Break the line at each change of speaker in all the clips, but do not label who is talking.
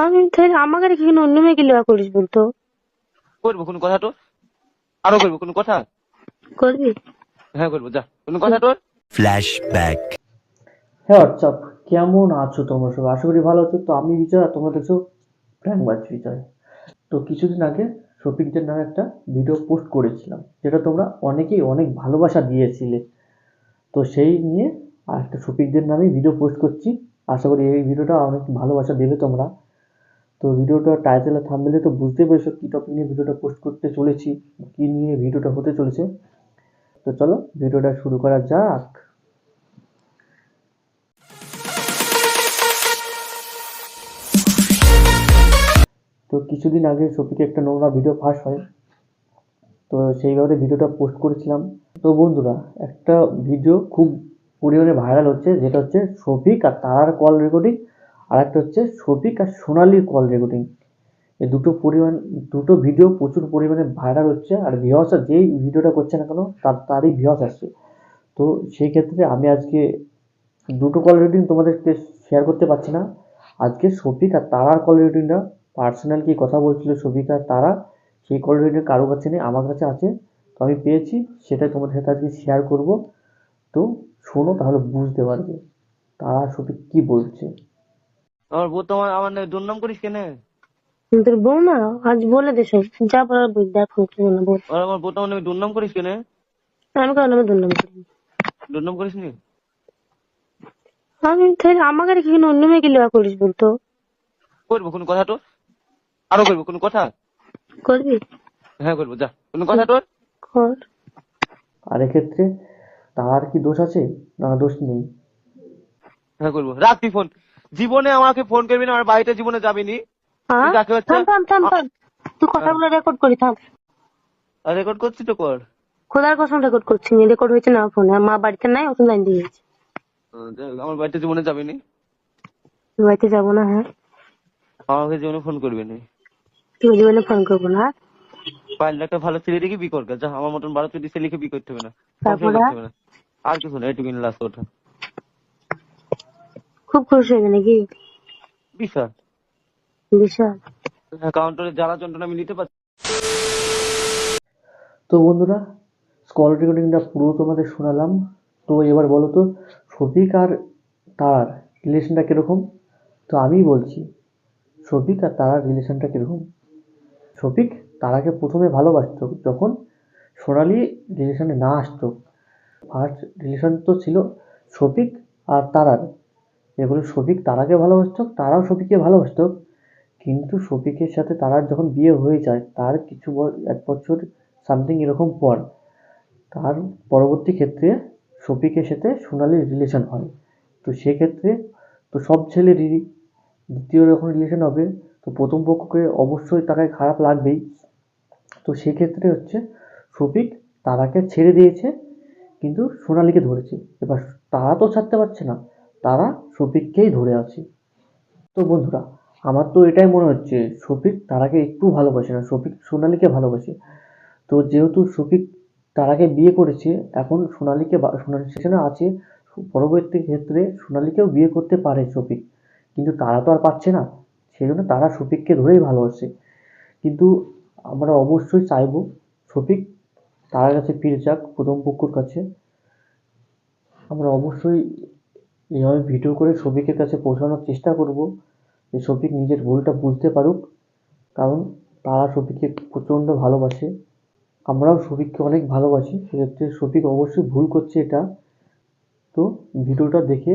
আমি তাহলে আমাকে রেখে কিনা অন্য মেয়েকে লেওয়া করিস বলতো?
করবো কোনো কথা তোর? আরো করবো কোনো কথা?
করবি?
হ্যাঁ করবো, যা। কোনো কথা তোর?
ফ্ল্যাশব্যাক।
হ্যাঁ হোয়াটসঅ্যাপ, কেমন আছো তোমরা সব? আশা করি ভালো আছো। তো আমি বিজয়, আর তোমরা দেখছো প্র্যাঙ্ক বাজ বিজয়। তো কিছুদিন আগে শফিকদের নামে একটা ভিডিও পোস্ট করেছিলাম, যেটা তোমরা অনেকেই অনেক ভালোবাসা দিয়েছিলে। তো সেই নিয়ে আর একটা শফিকদের নামেই ভিডিও পোস্ট করছি। আশা করি এই ভিডিওটা অনেক ভালোবাসা দেবে তোমরা। তো ভিডিওটা টাইটেল আর থাম্বনেলে তো বুঝতেই পেরেছো কী টপিক নিয়ে ভিডিওটা পোস্ট করতে চলেছি, কী নিয়ে ভিডিওটা হতে চলেছে। তো চলো ভিডিওটা শুরু করা যাক। তো কিছুদিন আগে শফিকে একটা নোংরা ভিডিও ফাঁস হয়, তো সেইভাবে ভিডিওটা পোস্ট করেছিলাম। তো বন্ধুরা, একটা ভিডিও খুব পরিমাণে ভাইরাল হচ্ছে, যেটা হচ্ছে শফিক আর তারার কল রেকর্ডিং, আর একটা হচ্ছে শফিক আর সোনালির কল রেকর্ডিং। এই দুটো ভিডিও প্রচুর পরিমাণে ভাইরাল হচ্ছে, আর ভিউয়ার্স যেই ভিডিওটা করছে না কেন তারই ভিউয়ার্স আসছে। তো সেই ক্ষেত্রে আমি আজকে দুটো কল রেকর্ডিং তোমাদেরকে শেয়ার করতে পারছি না। আজকে শফিক আর তারার কল রেকর্ডিংটা, পার্সোনাল কি কথা বলছিল শফিক আর তারা, সেই কল রেকর্ডিং কারো কাছে নেই, আমার কাছে আছে। তো আমি পেয়েছি, সেটাই তোমাদের সাথে আজকে শেয়ার করব। তো শোনো, তাহলে বুঝতে পারবে তারা শফিক কি বলছে।
আমার বউ তোমার আমার নামে দুর্নাম করিস কেন?
তোর বউ না, আজ বলে দে সব, যা বলার বল, দেখ কি বলে বল।
আর আমার বউ তোমার নামে দুর্নাম করিস কেন?
আমি কারণ আমি দুর্নাম করি?
দুর্নাম করিস নি?
আমি তাহলে আমাকে রেখে কিনা অন্য মেয়েকে লেওয়া করিস বলতো?
করবো কোনো কথা তোর? আরো করবো কোনো কথা?
করবি?
হ্যাঁ করবো, যা। কোনো কথা তোর?
কর।
আর এক্ষেত্রে তার কি দোষ আছে? না, দোষ নেই।
হ্যাঁ করবো, রাখ তুই ফোন। জীবনে আমাকে ফোন করবি না, আমার বাড়িতে জীবনে যাবি নি। তুই যাকে হচ্ছে
থাম থাম থাম থাম, তুই কথাগুলো রেকর্ড করি, থাম।
রেকর্ড করছি তো কর।
খোদার কসম রেকর্ড করছি, রেকর্ড হয়েছে না ফোনে, মা বাড়িতে নাই, ওখানে লাইন দিয়ে গেছে।
আমার বাড়িতে জীবনে যাবি নি।
বাড়িতে যাবো না? হ্যাঁ,
আমাকে জীবনে ফোন করবি না।
তুই জীবনে ফোন করবো না।
পারলে একটা ভালো ছেলে দেখে বিয়ে করবে, যা। আমার মতন 12 ছেলেকে বিয়ে করতে হবে না, সংসার
তারপরে
করতে হবে না। আর কিছু না, এটুকু লাস্ট ওঠা।
খুব খুশি হয়ে নাকি?
বিশাল।
বিশাল।
কাউন্টারে জ্বালা যন্ত্রণা আমি নিতে পারছি।
তো বন্ধুরা, কল রেকর্ডিংটা পুরো তোমাদের শোনালাম। তো এবার বলো তো, শফিক আর তারার রিলেশনটা কীরকম? তো আমি বলছি, শফিক আর তারার রিলেশনটা কীরকম। শফিক তারাকে প্রথমে ভালোবাসতো যখন সোনালি রিলেশনে না আসতো। ফার্স্ট রিলেশন তো ছিল শফিক আর তারার। এগুলো শফিক তারাকে ভালোবাসতো, তারাও শফিককে ভালোবাসতো। কিন্তু শফিকের সাথে তারার যখন বিয়ে হয়ে যায়, তার এক বছর সামথিং এরকম পর, তার পরবর্তী ক্ষেত্রে শফিকের সাথে সোনালির রিলেশন হয়। তো সেক্ষেত্রে তো সব ছেলেরই দ্বিতীয় যখন রিলেশন হবে, তো প্রথম পক্ষকে অবশ্যই তাকে খারাপ লাগবেই। তো সেক্ষেত্রে হচ্ছে শফিক তারাকে ছেড়ে দিয়েছে, কিন্তু সোনালিকে ধরেছে। এবার তারা তো ছাড়তে পারছে না, তারা শফিককেই ধরে আছে। তো বন্ধুরা, আমার তো এটাই মনে হচ্ছে শফিক তারাকে একটু ভালোবাসে না, শফিক সোনালিকে ভালোবাসে। তো যেহেতু শফিক তারাকে বিয়ে করেছে, এখন সোনালির সেখানে আছে, পরবর্তী ক্ষেত্রে সোনালিকেও বিয়ে করতে পারে শফিক। কিন্তু তারা তো আর পাচ্ছে না, সেই জন্য তারা শফিককে ধরেই ভালোবাসে। কিন্তু আমরা অবশ্যই চাইবো শফিক তারার কাছে ফিরে যাক, প্রথম পক্ষর কাছে। আমরা অবশ্যই এইভাবে ভিডিও করে শফিকের কাছে পৌঁছানোর চেষ্টা করব, যে শফিক নিজের ভুলটা বুঝতে পারুক। কারণ তারা শফিককে প্রচণ্ড ভালোবাসে, আমরাও শফিককে অনেক ভালোবাসি। সেক্ষেত্রে শফিক অবশ্যই ভুল করছে এটা। তো ভিডিওটা দেখে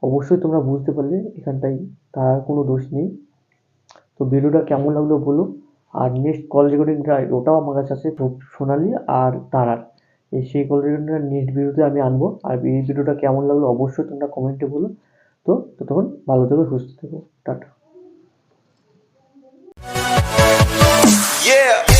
অবশ্যই তোমরা বুঝতে পারলে এখানটায় তার কোনো দোষ নেই। তো ভিডিওটা কেমন লাগলো বলো। আর নেক্সট কল রেকর্ডিংটা ওটাও আমার কাছে আছে, তো সোনালি আর তারার সেই কল রেকর্ডিংটা নেক্সট ভিডিওতে আমি আনবো। আর এই ভিডিওটা কেমন লাগলো অবশ্যই তোমরা কমেন্টে বলো। তো ততক্ষণ ভালো থেকো, সুস্থ থেকো, টাটা।
Yeah.